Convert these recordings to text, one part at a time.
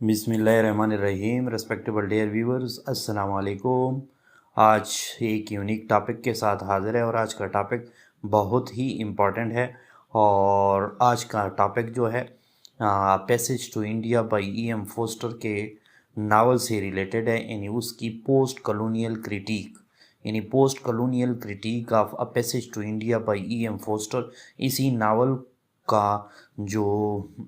बिस्मिल्लाहिर्रहमानिर्रहीम respectable dear viewers, अस्सलाम वालेकुम। आज एक यूनिक टॉपिक के साथ हाज़िर है और आज का टॉपिक बहुत ही इम्पोर्टेंट है। और आज का टॉपिक जो है passage to India by E.M. Forster के नावल से रिलेटेड है, यानी उसकी पोस्ट कॉलोनियल क्रिटिक, यानी post colonial critique of a passage to India by E.M. Forster. इसी नावल का जो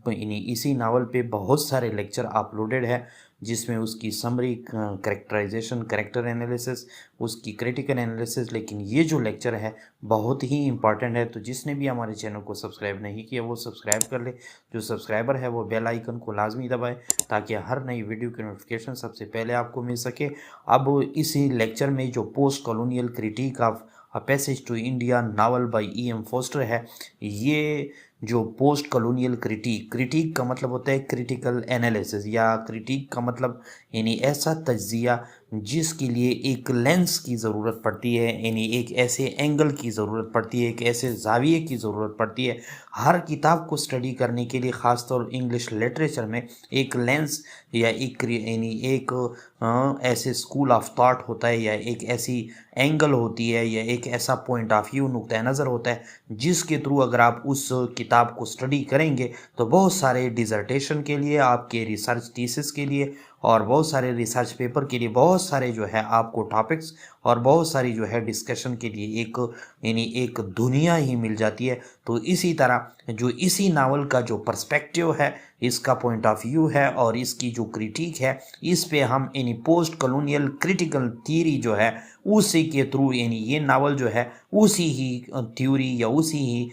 इसी नावल पे बहुत सारे लेक्चर अपलोडेड है, जिसमें उसकी समरी, करेक्टराइजेशन, करेक्टर एनालिसिस, उसकी क्रिटिकल एनालिसिस। लेकिन ये जो लेक्चर है बहुत ही इंपॉर्टेंट है, तो जिसने भी हमारे चैनल को सब्सक्राइब नहीं किया वो सब्सक्राइब कर ले। जो सब्सक्राइबर है वो बेल आइकन को लाजमी दबाए ताकि हर नई वीडियो की नोटिफिकेशन सबसे पहले आपको मिल सके। अब इसी लेक्चर में जो post colonial critique of a passage to India novel by E.M. Forster है, ये जो पोस्ट कॉलोनियल क्रिटिक, क्रिटिक का मतलब होता है क्रिटिकल एनालिसिस, या क्रिटिक का मतलब यानी ऐसा तज्जिया जिसके लिए एक लेंस की ज़रूरत पड़ती है, यानी एक ऐसे एंगल की ज़रूरत पड़ती है, एक ऐसे जाविये की ज़रूरत पड़ती है। हर किताब को स्टडी करने के लिए, ख़ासतौर इंग्लिश लिटरेचर में, एक लेंस या एक यानी एक ऐसे स्कूल ऑफ थॉट होता है, या एक ऐसी एंगल होती है, या एक ऐसा पॉइंट ऑफ व्यू, नुक्ता नज़र होता है, जिसके थ्रू अगर आप उस किताब को स्टडी करेंगे तो बहुत सारे डिज़र्टेशन के लिए, आपके रिसर्च थीसिस के लिए और बहुत सारे रिसर्च पेपर के लिए, बहुत सारे जो है आपको टॉपिक्स और बहुत सारी जो है डिस्कशन के लिए एक यानी एक दुनिया ही मिल जाती है। तो इसी तरह जो इसी नावल का जो पर्सपेक्टिव है, इसका पॉइंट ऑफ व्यू है और इसकी जो क्रिटिक है, इस पे हम यानी पोस्ट कॉलोनियल क्रिटिकल थ्योरी जो है उसी के थ्रू, यानी ये नावल जो है उसी ही थ्योरी या उसी ही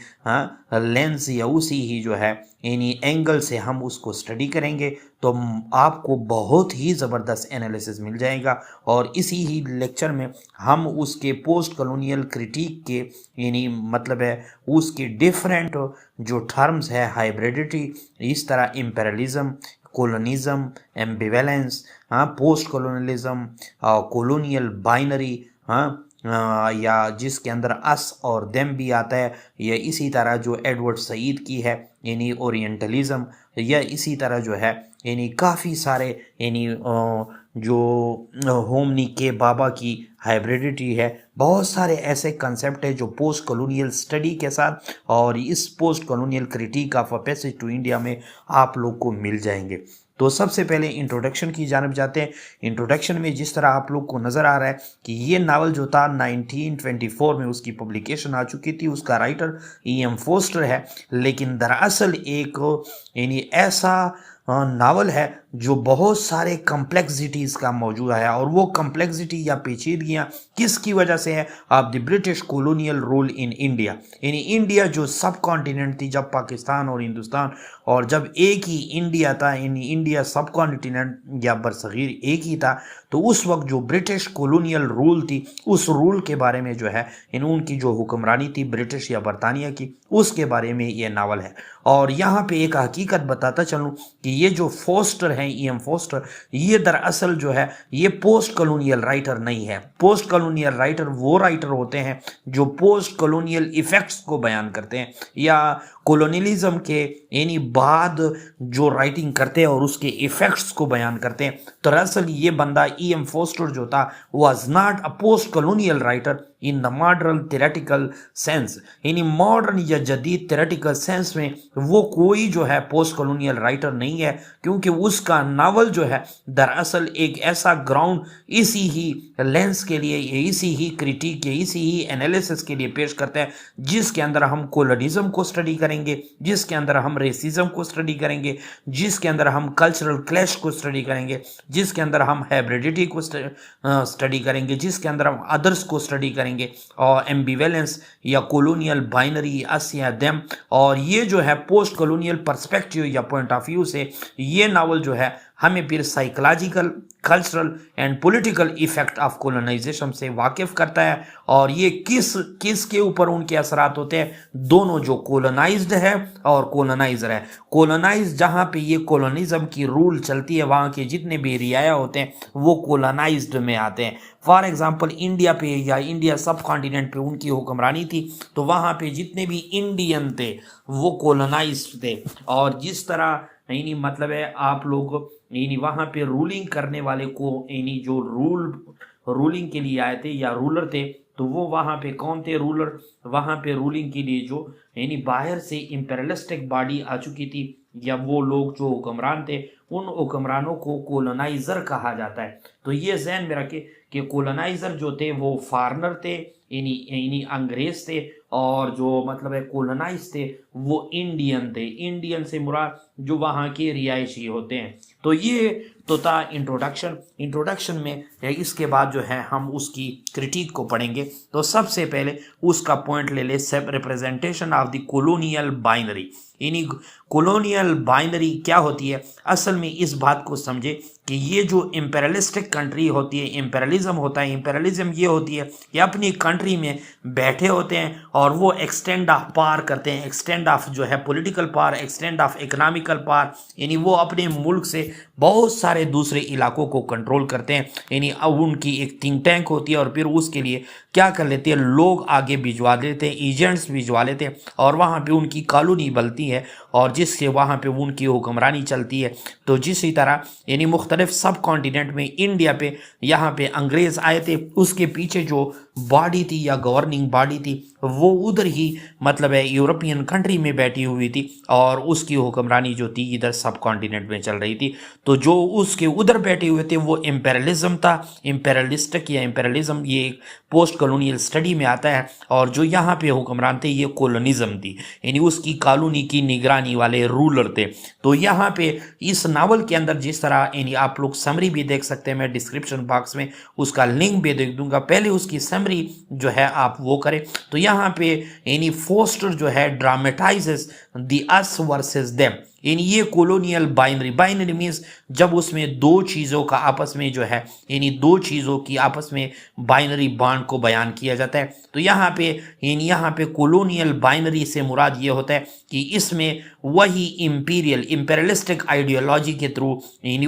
लेंस या उसी ही जो है यानी एंगल से हम उसको स्टडी करेंगे, तो आपको बहुत ही ज़बरदस्त एनालिसिस मिल जाएगा। और इसी ही लेक्चर में हम उसके पोस्ट कॉलोनियल क्रिटिक के यानी मतलब है उसके डिफरेंट जो टर्म्स है, हाइब्रिडिटी, इस तरह imperialism, colonialism, ambivalence, post colonialism, colonial binary, या जिसके अंदर अस और देम भी आता है, या इसी तरह जो एडवर्ड सईद की है यानी ओरिएंटलिज्म, या इसी तरह जो है यानी काफ़ी सारे यानी जो होमनी के बाबा की हाइब्रिडिटी है, बहुत सारे ऐसे कंसेप्ट है जो पोस्ट कॉलोनियल स्टडी के साथ और इस post colonial critique of a passage to India में आप लोग को मिल जाएंगे। तो सबसे पहले इंट्रोडक्शन की जानब जाते हैं। इंट्रोडक्शन में जिस तरह आप लोग को नज़र आ रहा है कि ये नावल जो था 1924 में उसकी पब्लिकेशन आ चुकी थी, उसका राइटर E.M. फोस्टर है, लेकिन दरअसल एक यानी ऐसा नावल है जो बहुत सारे कम्प्लेक्सिटीज़ का मौजूद है, और वो कम्प्लेक्सिटी या पेचीदगियाँ किसकी वजह से है? Of the British colonial rule in India, यानी इंडिया जो सब कॉन्टिनेंट थी, जब पाकिस्तान और हिंदुस्तान और जब एक ही इंडिया था, यानी इंडिया सब कॉन्टिनेंट या बरसगीर एक ही था, तो उस वक्त जो ब्रिटिश कॉलोनियल रूल थी, उस रूल के बारे में जो है इन उनकी जो हुक्मरानी थी ब्रिटिश या बरतानिया की, उसके बारे में ये नावल है। और यहाँ पे एक हकीकत बताता चलूँ कि ये जो फोस्टर हैं E.M. फोस्टर, ये दरअसल जो है ये पोस्ट कॉलोनियल राइटर नहीं है। पोस्ट कॉलोनियल राइटर वो राइटर होते हैं जो पोस्ट कॉलोनियल इफेक्ट्स को बयान करते हैं या कॉलोनियलिज्म के यानी बाद जो राइटिंग करते हैं और उसके इफेक्ट्स को बयान करते हैं। तो दरअसल ये बंदा E.M. फोस्टर जो था was not a post colonial writer in the modern theoretical sense, यानी मॉडर्न या जदीद थेरेटिकल सेंस में वो कोई जो है पोस्ट कॉलोनियल राइटर नहीं है, क्योंकि उसका नावल जो है दरअसल एक ऐसा ग्राउंड इसी ही लेंस के लिए, इसी ही क्रिटिक, इसी ही एनालिसिस के लिए पेश करते हैं, जिसके अंदर हम कोलोनिज्म को स्टडी करेंगे, जिसके अंदर हम रेसिज्म को स्टडी करेंगे, जिसके अंदर हम कल्चरल क्लैश को स्टडी करेंगे, जिसके अंदर हम हाइब्रिडिटी को स्टडी करेंगे, जिसके अंदर हम अदर्स को स्टडी करेंगे, और एम्बिवेलेंस या कॉलोनियल बाइनरी, अस या देम। और ये जो है पोस्ट कॉलोनियल पर्सपेक्टिव या पॉइंट ऑफ व्यू से ये नावल जो है हमें फिर psychological, cultural and political effect of colonisation से वाकिफ करता है, और ये किस के ऊपर उनके असरात होते हैं, दोनों, जो कॉलोनाइज्ड है और कॉलोनाइजर है। कॉलोनाइज जहाँ पे ये कॉलोनिज्म की रूल चलती है, वहाँ के जितने भी रियाया होते हैं वो कॉलोनाइज्ड में आते हैं। फॉर एग्जांपल इंडिया पे या इंडिया सब कॉन्टिनेंट पे उनकी हुक्मरानी थी, तो वहाँ पे जितने भी इंडियन थे वो कॉलोनाइज्ड थे। और जिस तरह यानी मतलब है आप लोग यानी वहाँ पे रूलिंग करने वाले को यानी जो रूलिंग के लिए आए थे या रूलर थे, तो वो वहाँ पे कौन थे रूलर? वहाँ पे रूलिंग के लिए जो यानी बाहर से इम्पेरियलिस्टिक बॉडी आ चुकी थी, या वो लोग जो हुक्मरान थे, उन हुक्मरानों को कोलोनाइजर कहा जाता है। तो ये जहन में रखे कि कोलोनाइजर जो थे वो फॉरनर थे, यानी यानी अंग्रेज थे, और जो मतलब है कोलोनाइज थे वो इंडियन थे। इंडियन से मुराद जो वहाँ के रिहायशी होते हैं। तो ये तो था इंट्रोडक्शन। इंट्रोडक्शन में इसके बाद जो है हम उसकी क्रिटिक को पढ़ेंगे। तो सबसे पहले उसका पॉइंट ले ले, representation of the colonial binary. यानी कॉलोनियल बाइनरी क्या होती है? असल में इस बात को समझे कि ये जो इम्पेरियलिस्टिक कंट्री होती है, इम्पेरियलिज्म होता है, इम्पेरियलिज्म ये होती है कि अपनी कंट्री में बैठे होते हैं और वो एक्सटेंड ऑफ पावर करते हैं, एक्सटेंड ऑफ जो है political power, extend of economical power, यानी वो अपने मुल्क से बहुत सारे दूसरे इलाकों को कंट्रोल करते हैं। यानी अब उनकी एक थिंक टैंक होती है और फिर उसके लिए क्या कर लेते हैं, लोग आगे भिजवा देते हैं, एजेंट्स भिजवा लेते हैं, और वहाँ पे उनकी कॉलोनी बनती है और जिससे वहाँ पे उनकी हुक्मरानी चलती है। तो जिस तरह यानी मुख्तलिफ सब कॉन्टिनेंट में इंडिया पे यहाँ पे अंग्रेज आए थे, उसके पीछे जो बॉडी थी या गवर्निंग बॉडी थी वो उधर ही मतलब है यूरोपियन कंट्री में बैठी हुई थी, और उसकी हुक्मरानी जो थी इधर सब कॉन्टिनेंट में चल रही थी। तो जो उसके उधर बैठे हुए थे वो इम्पेरियलिज्म था। इम्पेरियलिस्टिक या इम्पेरियलिज्म ये एक पोस्ट कॉलोनियल स्टडी में आता है, और जो यहाँ पे हुक्मरान थे ये कॉलोनिज्म थी, यानी उसकी कॉलोनी की निगरानी वाले रूलर थे। तो यहाँ पे इस नावल के अंदर जिस तरह यानी आप लोग समरी भी देख सकते हैं, मैं डिस्क्रिप्शन बॉक्स में उसका लिंक भी दे दूंगा, पहले उसकी समरी जो है आप वो करें। तो यहाँ पे यानी फोस्टर जो है ड्रामेटाइजेस द अस वर्सेस देम, यानी ये कॉलोनियल बाइनरी, बाइनरी मीन्स जब उसमें दो चीज़ों का आपस में जो है यानी दो चीज़ों की आपस में बाइनरी बॉन्ड को बयान किया जाता है। तो यहाँ पे यानी यहाँ पे कॉलोनियल बाइनरी से मुराद ये होता है कि इसमें वही इम्पेरियलिस्टिक आइडियोलॉजी के थ्रू यानी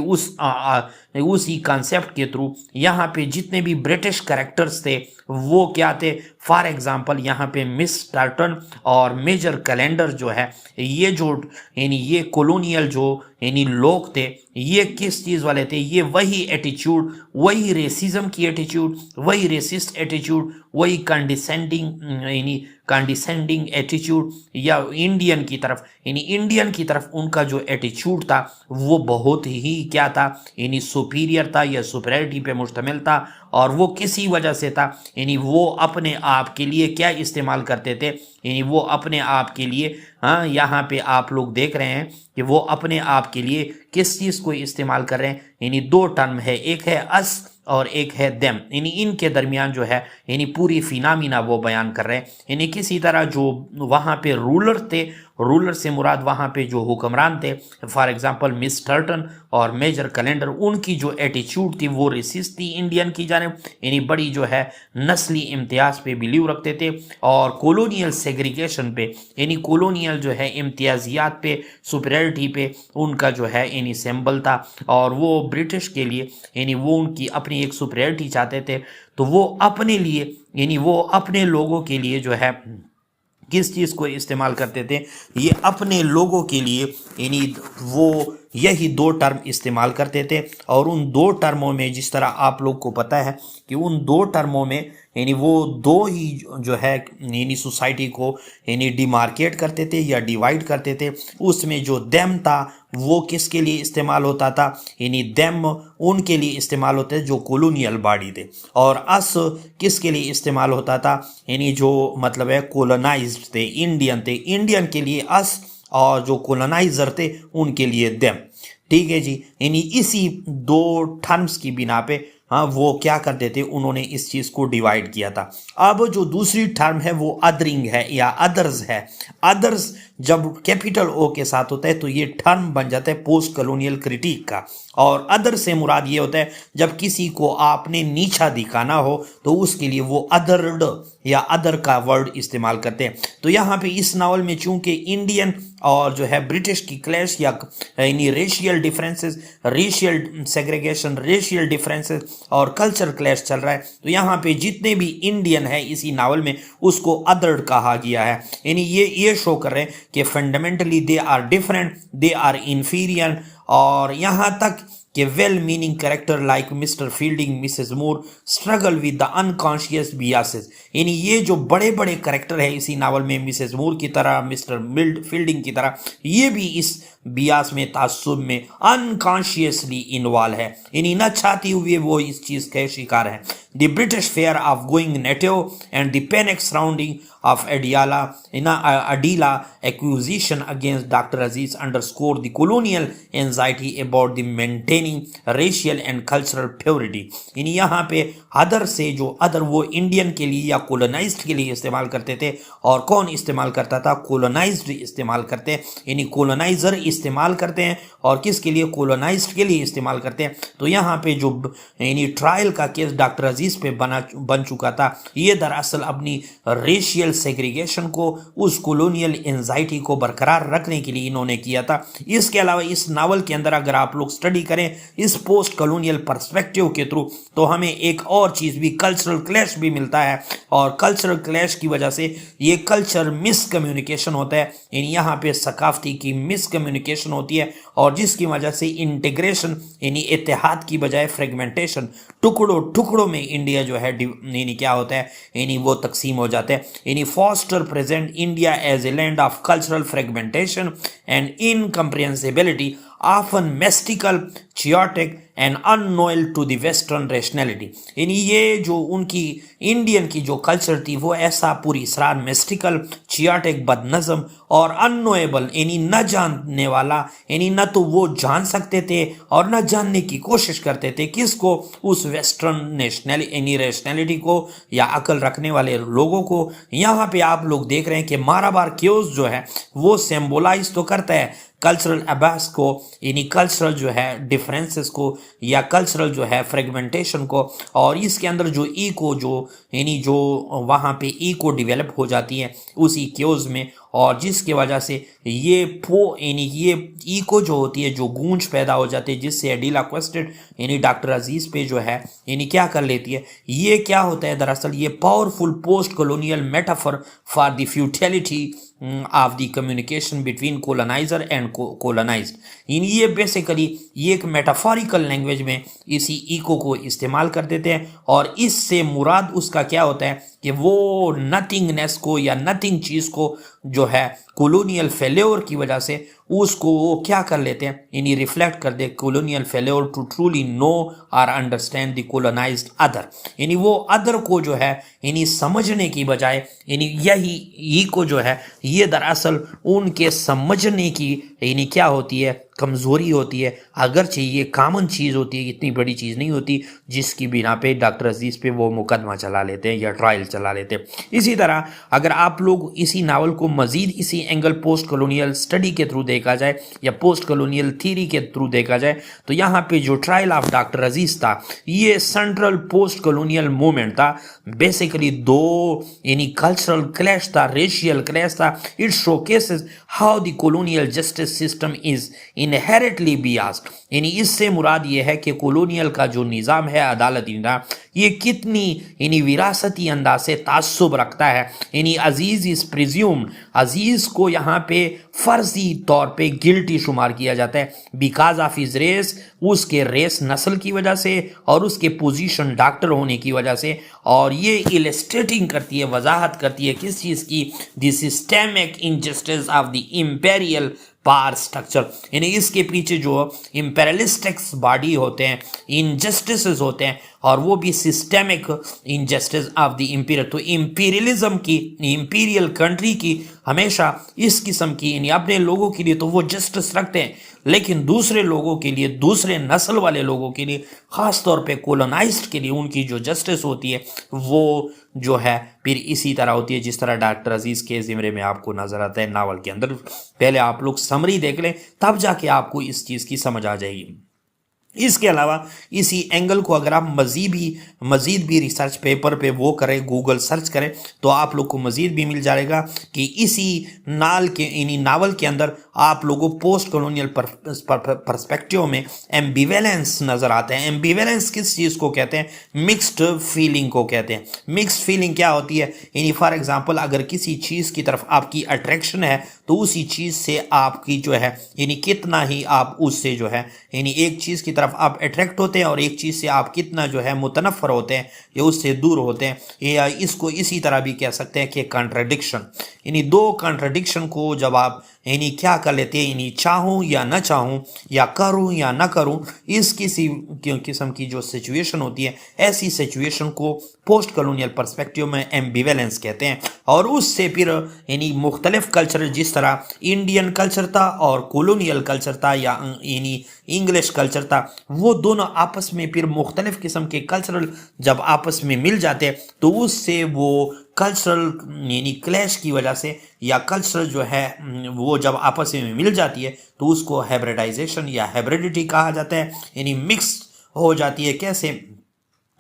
उसी कॉन्सेप्ट के थ्रू यहाँ पे जितने भी ब्रिटिश कैरेक्टर्स थे वो क्या थे, फॉर एग्जांपल यहाँ पे मिस टार्टन और मेजर कैलेंडर जो है, ये जो यानी ये कॉलोनियल जो यानी लोग थे, ये किस चीज़ वाले थे, ये वही एटीट्यूड, वही रेसिज्म की एटीट्यूड, वही रेसिस्ट एटीट्यूड, वही कंडिसेंडिंग एटीट्यूड, या इंडियन की तरफ उनका जो एटीट्यूड था वो बहुत ही क्या था, यानी सुपीरियर था या सुपरियरिटी पे मुश्तमिल था। और वो किसी वजह से था, यानी वो अपने आप के लिए क्या इस्तेमाल करते थे, यानी वो अपने आप के लिए, हाँ यहाँ पे आप लोग देख रहे हैं कि वो अपने आप के लिए किस चीज़ को इस्तेमाल कर रहे हैं, यानी दो टर्म है, एक है अस और एक है देम, यानी इनके दरमियान जो है यानी पूरी फिनामिना वो बयान कर रहे हैं। यानी किसी तरह जो वहाँ पे रूलर थे, रूलर से मुराद वहाँ पे जो हुक्मरान थे, फॉर एग्जांपल मिस टर्टन और मेजर कैलेंडर, उनकी जो एटीट्यूड थी वो रेसिस्ट थी इंडियन की जानिब, यानी बड़ी जो है नस्ली इम्तियाज़ पे बिलीव रखते थे, और कॉलोनियल सेग्रीगेशन पे यानी कॉलोनियल जो है इम्तियाजियात पे, सुपरियरिटी पे उनका जो है यानी सिंबल था। और वो ब्रिटिश के लिए यानी वो उनकी अपनी एक सुपरियरिटी चाहते थे, तो वो अपने लिए यानी वो अपने लोगों के लिए जो है किस चीज़ को इस्तेमाल करते थे, ये अपने लोगों के लिए यानी वो यही दो टर्म इस्तेमाल करते थे। और उन दो टर्मों में जिस तरह आप लोग को पता है कि उन दो टर्मों में यानी वो दो ही जो है यानी सोसाइटी को यानी डिमार्केट करते थे या डिवाइड करते थे। उसमें जो देम था वो किसके लिए इस्तेमाल होता था, यानी देम उनके लिए इस्तेमाल होते थे जो कॉलोनियल बॉडी थे, और अस किसके लिए इस्तेमाल होता था, यानी जो मतलब है कॉलोनाइज्ड थे, इंडियन थे, इंडियन के लिए अस, और जो कॉलोनाइजर थे उनके लिए देम। ठीक है जी, यानी इसी दो टर्म्स की बिना पे हाँ वो क्या करते थे, उन्होंने इस चीज़ को डिवाइड किया था। अब जो दूसरी टर्म है वो अदरिंग है या अदर्स है। अदर्स जब कैपिटल ओ के साथ होता है तो ये टर्म बन जाता है पोस्ट कॉलोनियल क्रिटिक का, और अदर से मुराद ये होता है जब किसी को आपने नीचा दिखाना हो तो उसके लिए वो अदर्ड या अदर का वर्ड इस्तेमाल करते हैं। तो यहाँ पे इस नावल में चूंकि इंडियन और जो है ब्रिटिश की क्लैश या यानी racial differences, racial segregation, racial differences और कल्चर क्लैश चल रहा है, तो यहाँ पे जितने भी इंडियन है इसी नावल में उसको अदर्ड कहा गया है। यानी ये शो कर रहे हैं कि fundamentally they are different, they are inferior, और यहाँ तक कि well meaning character like Mr Fielding, Mrs Moore struggle with the unconscious biases. यानी ये जो बड़े बड़े कैरेक्टर है इसी नावल में, मिसेस मूर की तरह, मिस्टर फील्डिंग की तरह, ये भी इस बियास में, तासुब में अनकॉन्शियसली इन्वॉल्व है। यानी न चाहती हुए वो इस चीज़ के शिकार है। The British fair of going native and the panic surrounding of Adila accusation against Dr. Aziz underscore the colonial anxiety about the maintaining racial and cultural purity। यानी यहाँ पे अदर से जो अदर वो इंडियन के लिए या कोलोनाइज्ड के लिए इस्तेमाल करते थे, और कौन इस्तेमाल करता था? कोलोनाइज्ड इस्तेमाल करते हैं, यानी कोलोनाइजर इस्तेमाल करते हैं, और किसके लिए? कोलोनाइज्ड के लिए इस्तेमाल करते हैं। तो यहाँ पे जो यानी ट्रायल का केस डॉक्टर अजीज पे बन चुका था, ये दरअसल अपनी रेशियल सेग्रीगेशन को, उस कॉलोनियल एंजाइटी को बरकरार रखने के लिए इन्होंने किया था। इसके अलावा इस नावल के अंदर अगर आप लोग स्टडी करें इस पोस्ट कॉलोनियल पर्सपेक्टिव के थ्रू, तो हमें एक और चीज़ भी, कल्चरल क्लैश भी मिलता है, और कल्चरल क्लैश की वजह से ये कल्चर मिसकम्युनिकेशन होता है। यानी यहाँ पे सकाफती की मिसकम्युनिकेशन होती है, और जिसकी वजह से इंटीग्रेशन यानी इत्तेहाद की बजाय फ्रेगमेंटेशन, टुकड़ों टुकड़ों में इंडिया जो है यानी क्या होता है, यानी वो तकसीम हो जाता है। यानी Forster present India as a land of cultural fragmentation and incomprehensibility, often mystical, chaotic and unknown to the western rationality। यानी ये जो उनकी इंडियन की जो कल्चर थी वो ऐसा पूरी सरार मिस्टिकल, चियाटिक, बदनज़म और अननोएबल, यानी न जानने वाला, यानी न तो वो जान सकते थे और न जानने की कोशिश करते थे किसको? उस वेस्टर्न नेशनल यानी रैशनैलिटी को या अकल रखने वाले लोगों को। यहाँ पे आप लोग देख रहे हैं कि माराबार क्योस जो है वो सिंबलाइज तो करता है कल्चरल अबास को, यानी कल्चरल जो है डिफरेंसेस को या कल्चरल जो है फ्रेगमेंटेशन को, और इसके अंदर जो ईको जो यानी जो वहाँ पे ईको डेवलप हो जाती है उस इक्योज में, और जिसकी वजह से ये यानी ये ईको जो होती है, जो गूंज पैदा हो जाती है, जिससे एडिला क्वेस्टेड यानी डॉक्टर अजीज पे जो है यानी क्या कर लेती है, ये क्या होता है दरअसल, ये powerful post colonial metaphor for the futility of the communication between coloniser and colonised. यानी ये बेसिकली ये एक मेटाफोरिकल लैंग्वेज में इसी इको को इस्तेमाल कर देते हैं, और इससे मुराद उसका क्या होता है कि वो नथिंगनेस को या नथिंग चीज़ को जो है कॉलोनियल फेल्योर की वजह से उसको वो क्या कर लेते हैं, यानी रिफ्लेक्ट कर दे colonial failure to truly know और अंडरस्टैंड द कोलोनाइज्ड अदर। यानी वो अदर को जो है यानी समझने की बजाय, यानी यही को जो है ये दरअसल उनके समझने की यानी क्या होती है, कमज़ोरी होती है। अगरचे ये कामन चीज़ होती है, इतनी बड़ी चीज़ नहीं होती, जिसकी बिना पे डॉक्टर अजीज़ पे वो मुकदमा चला लेते हैं या ट्रायल चला लेते हैं। इसी तरह अगर आप लोग इसी नावल को मज़ीद इसी एंगल पोस्ट कॉलोनियल स्टडी के थ्रू देखा जाए या पोस्ट कॉलोनियल थीरी के थ्रू देखा जाए, तो यहाँ पे जो ट्रायल ऑफ डॉक्टर अजीज़ था ये सेंट्रल पोस्ट कॉलोनियल मूवमेंट था। बेसिकली दो यानी कल्चरल क्लैश था, रेशियल क्लैश था। It showcases how the colonial justice system is inherently biased. यानी इससे मुराद ये है कि कॉलोनियल का जो निज़ाम है, अदालती निज़ाम, ये कितनी यानी विरासती अंदाज से तासुब रखता है। यानी अजीज़ इज़ प्रिज्यूम्ड, अजीज़ को यहाँ पे फर्जी तौर पे गिल्टी शुमार किया जाता है बिकॉज ऑफ हिज रेस, उसके रेस नस्ल की वजह से और उसके पोजीशन डॉक्टर होने की वजह से। और ये इलस्ट्रेटिंग करती है, वजाहत करती है किस चीज़ की, the systemic injustice of the imperial power structure. यानी इसके पीछे जो इंपेरियलिस्टिक्स बॉडी होते हैं, इनजस्टिसेस होते हैं, और वो भी systemic injustice of the imperial. तो इंपीरियलिज्म की, इंपीरियल कंट्री की हमेशा इस किस्म की यानी अपने लोगों के लिए तो वो जस्टिस रखते हैं, लेकिन दूसरे लोगों के लिए, दूसरे नस्ल वाले लोगों के लिए, ख़ास तौर पे कोलोनाइज्ड के लिए उनकी जो जस्टिस होती है वो जो है फिर इसी तरह होती है जिस तरह डॉक्टर अजीज़ के ज़िम्मे में आपको नज़र आता है नावल के अंदर। पहले आप लोग समरी देख लें, तब जाके आपको इस चीज़ की समझ आ जाएगी। इसके अलावा इसी एंगल को अगर आप मज़ीद भी रिसर्च पेपर पे वो करें, गूगल सर्च करें, तो आप लोग को मज़ीद भी मिल जाएगा कि इसी नावल के अंदर आप लोगों को पोस्ट कॉलोनियल पर्सपेक्टिव में एम्बिवेलेंस नज़र आते हैं। एम्बिवेलेंस किस चीज़ को कहते हैं? मिक्स्ड फीलिंग को कहते हैं। मिक्स्ड फीलिंग क्या होती है? यानी फॉर एग्जांपल अगर किसी चीज़ की तरफ आपकी अट्रैक्शन है तो उसी चीज़ से आपकी जो है यानी कितना ही आप उससे जो है यानी एक चीज़ की तरफ आप अट्रैक्ट होते हैं और एक चीज़ से आप कितना जो है मुतनफ़र होते हैं या उससे दूर होते हैं। या इसको इसी तरह भी कह सकते हैं कि कॉन्ट्रडिक्शन, यानी दो कॉन्ट्रडिक्शन को जब आप यानी क्या कर लेते हैं, यानी चाहूँ या ना चाहूँ या करूँ या ना करूँ, इस किसी किस्म की जो सिचुएशन होती है, ऐसी सिचुएशन को पोस्ट कॉलोनियल पर्सपेक्टिव में एम्बिवेलेंस कहते हैं। और उससे फिर यानी मुख्तलिफ कल्चर, जिस तरह इंडियन कल्चर था और कॉलोनियल कल्चर था या यानी इंग्लिश कल्चर था, वो दोनों आपस में फिर मुख्तलिफ किस्म के कल्चरल जब आपस में मिल जाते हैं तो उससे वो कल्चरल यानी क्लैश की वजह से या कल्चर जो है वो जब आपस में मिल जाती है तो उसको हाइब्रिडाइजेशन या हाइब्रिडिटी कहा जाता है, यानी मिक्स हो जाती है। कैसे,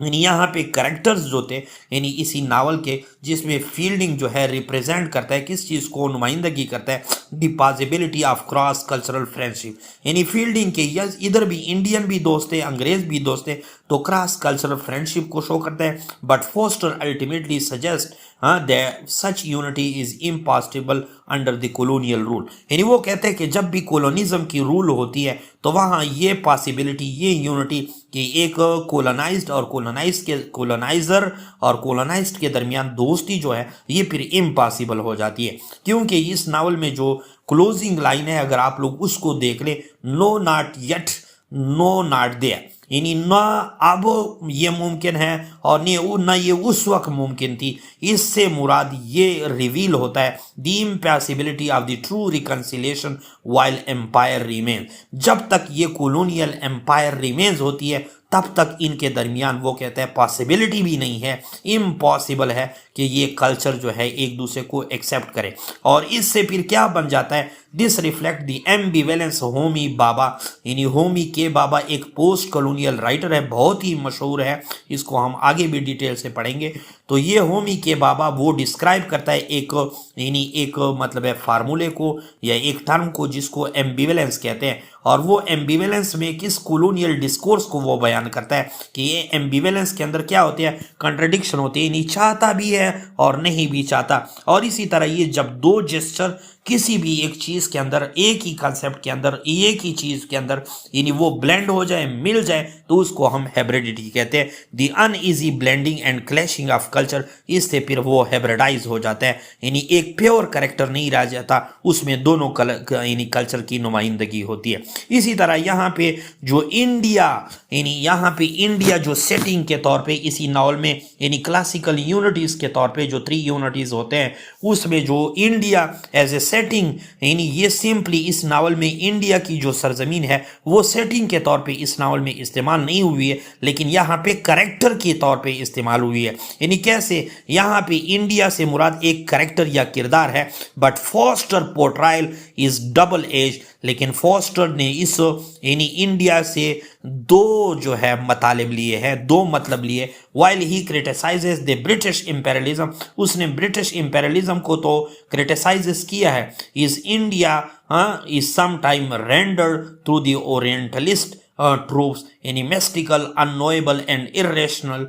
यानी यहाँ पे करेक्टर्स जो थे यानी इसी नावल के, जिसमें फील्डिंग जो है रिप्रेजेंट करता है किस चीज़ को, नुमाइंदगी करता है the possibility of cross cultural friendship. यानी फील्डिंग के यस इधर भी इंडियन भी दोस्त थे, अंग्रेज भी दोस्त थे, तो क्रॉस कल्चरल फ्रेंडशिप को शो करता है। But Forster ultimately suggest that such unity is impossible under the colonial rule. यानी वो कहते हैं कि जब भी कॉलोनिज्म की रूल होती है तो वहाँ ये पॉसिबिलिटी, ये यूनिटी कि एक कॉलोनाइज्ड और कॉलोनाइजर और कॉलोनाइज्ड के दरमियान दोस्ती जो है ये फिर इम्पॉसिबल हो जाती है। क्योंकि इस नावल में जो क्लोजिंग लाइन है अगर आप लोग उसको देख ले, no not yet no not there, यानी ना अब ये मुमकिन है और ना ये उस वक्त मुमकिन थी। इससे मुराद ये रिवील होता है the impossibility of the true reconciliation while empire remain. जब तक ये कॉलोनियल एम्पायर रिमेन्स होती है तब तक इनके दरमियान वो कहते हैं पॉसिबिलिटी भी नहीं है, इम्पॉसिबल है कि ये कल्चर जो है एक दूसरे को एक्सेप्ट करे। और इससे फिर क्या बन जाता है, this reflect the ambivalence. Homi Bhabha, यानी होमी के बाबा एक पोस्ट कॉलोनियल राइटर है, बहुत ही मशहूर है, इसको हम आगे भी डिटेल से पढ़ेंगे। तो ये होमी के बाबा वो डिस्क्राइब करता है एक यानी एक मतलब है फार्मूले को या एक टर्म को जिसको एम्बिवेलेंस कहते हैं। और वो एम्बिवेलेंस में किस कॉलोनियल डिस्कोर्स को वो बयान करता है कि ये एम्बिवेलेंस के अंदर क्या होती है, कंट्रडिक्शन होती है, नहीं चाहता भी है और नहीं भी चाहता। और इसी तरह ये जब दो जेस्चर किसी भी एक चीज़ के अंदर, एक ही कंसेप्ट के अंदर, एक ही चीज़ के अंदर यानी वो ब्लेंड हो जाए, मिल जाए, तो उसको हम हाइब्रिडिटी कहते हैं। The uneasy blending and clashing of culture, इससे फिर वो हाइब्रिडाइज हो जाता है, यानी एक प्योर कैरेक्टर नहीं रह जाता, उसमें दोनों यानी कल्चर की नुमाइंदगी होती है। इसी तरह यहाँ पे जो इंडिया, यानी यहाँ पे इंडिया जो सेटिंग के तौर पे इसी नावल में यानी क्लासिकल यूनिटीज़ के तौर पे जो 3 यूनिटीज़ होते हैं उसमें जो इंडिया एज ए सेटिंग, यानी ये सिंपली इस नावल में इंडिया की जो सरजमीन है वो सेटिंग के तौर पे इस नावल में इस्तेमाल नहीं हुई है, लेकिन यहाँ पे करेक्टर के तौर पे इस्तेमाल हुई है। यानी कैसे, यहाँ पे इंडिया से मुराद एक करेक्टर या किरदार है, but Forster portrayal is double edge. लेकिन फॉस्टर ने इस यानी इंडिया से दो जो है मतलब लिए हैं, दो मतलब लिए। While he criticises the British imperialism, उसने ब्रिटिश इंपेरियलिज्म को तो क्रिटिसाइज किया है। Is India is some time rendered through the orientalist troops, any mystical, unknowable and irrational.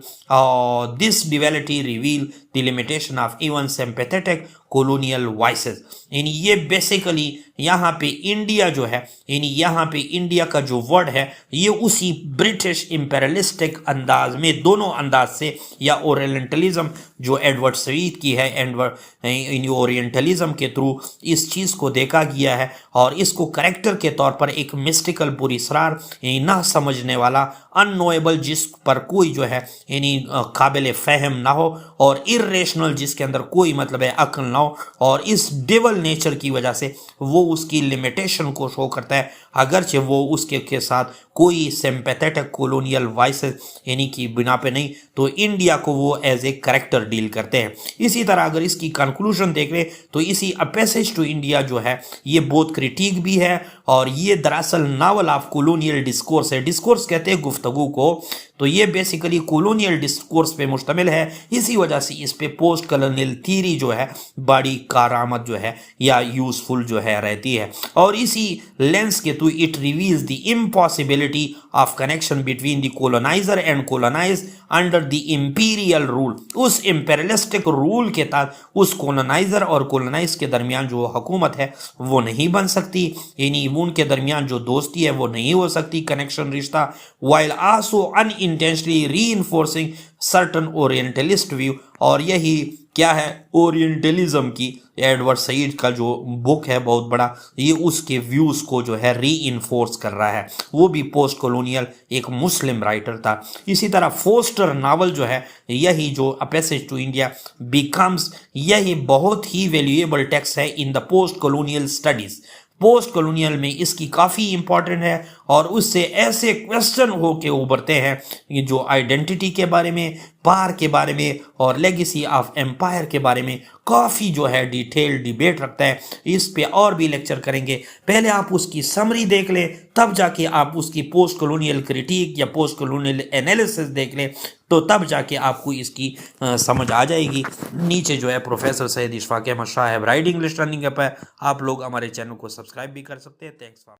This duality reveal the limitation of even sympathetic colonial voices. यानी ये basically यहाँ पे India जो है, यानी यहाँ पे इंडिया का जो वर्ड है ये उसी ब्रिटिश इंपेरियलिस्टिक अंदाज में, दोनों अंदाज से, या ओरिएंटलिज्म जो एडवर्ड सईद की है, एडवर्ड ओरिएंटलिज्म के थ्रू इस चीज़ को देखा गया है और इसको करेक्टर के तौर पर एक मिस्टिकल पुरस्रार ना समझने वाला, अननोएबल जिस पर कोई जो है यानी काबिल फहम ना हो, और इर्रेशनल जिसके अंदर कोई मतलब है अक्ल ना हो, और इस डेवल नेचर की वजह से वो उसकी लिमिटेशन को शो करता है, अगरचे वो उसके के साथ कोई सिंपैथेटिक कॉलोनियल वॉइसेस यानी कि बिना पे नहीं, तो इंडिया को वो एज ए करेक्टर डील करते हैं। इसी तरह अगर इसकी कंक्लूजन देख ले तो इसी अ पैसेज टू इंडिया जो है ये बहुत क्रिटिक भी है, और ये दरअसल नावल ऑफ कॉलोनियल डिस्कोर्स है। डिस्कोर्स कहते हैं गुफ्तगू को, तो ये बेसिकली कॉलोनियल डिस्कोर्स पे मुश्तमिल है। इसी वजह से इस पे पोस्ट कॉलोनियल थीरी जो है बड़ी कारामद जो है या यूजफुल जो है रहती है, और इसी लेंस के through it reveals the impossibility possibility of connection between the colonizer and colonized under the imperial rule। उस imperialistic rule के तहत उस colonizer और colonized के दरमियान जो हुकूमत है वो नहीं बन सकती, यानी उनके दरमियान जो दोस्ती है वो नहीं हो सकती, कनेक्शन रिश्ता, while also unintentionally reinforcing certain orientalist view। और यही क्या है, ओरिएंटलिज्म की, एडवर्ड सईद का जो बुक है बहुत बड़ा, ये उसके व्यूज को जो है री इन्फोर्स कर रहा है। वो भी पोस्ट कॉलोनियल एक मुस्लिम राइटर था। इसी तरह फोस्टर नावल जो है, यही जो a passage to India becomes, यही बहुत ही वैल्यूएबल टेक्स्ट है in the post colonial studies. Post colonial में इसकी काफ़ी इंपॉर्टेंट है और उससे ऐसे क्वेश्चन होके उभरते हैं ये जो आइडेंटिटी के बारे में, पार के बारे में और लेगेसी ऑफ एम्पायर के बारे में काफ़ी जो है डिटेल डिबेट रखता है। इस पे और भी लेक्चर करेंगे, पहले आप उसकी समरी देख लें, तब जाके आप उसकी पोस्ट कॉलोनियल क्रिटिक या पोस्ट कॉलोनियल एनालिसिस देख लें, तो तब जाके आपको इसकी समझ आ जाएगी। नीचे जो है प्रोफेसर सैयद इशफाक अहमद शाह है राइट इंग्लिश लर्निंग ऐप है, आप लोग हमारे चैनल को सब्सक्राइब भी कर सकते हैं। Thanks for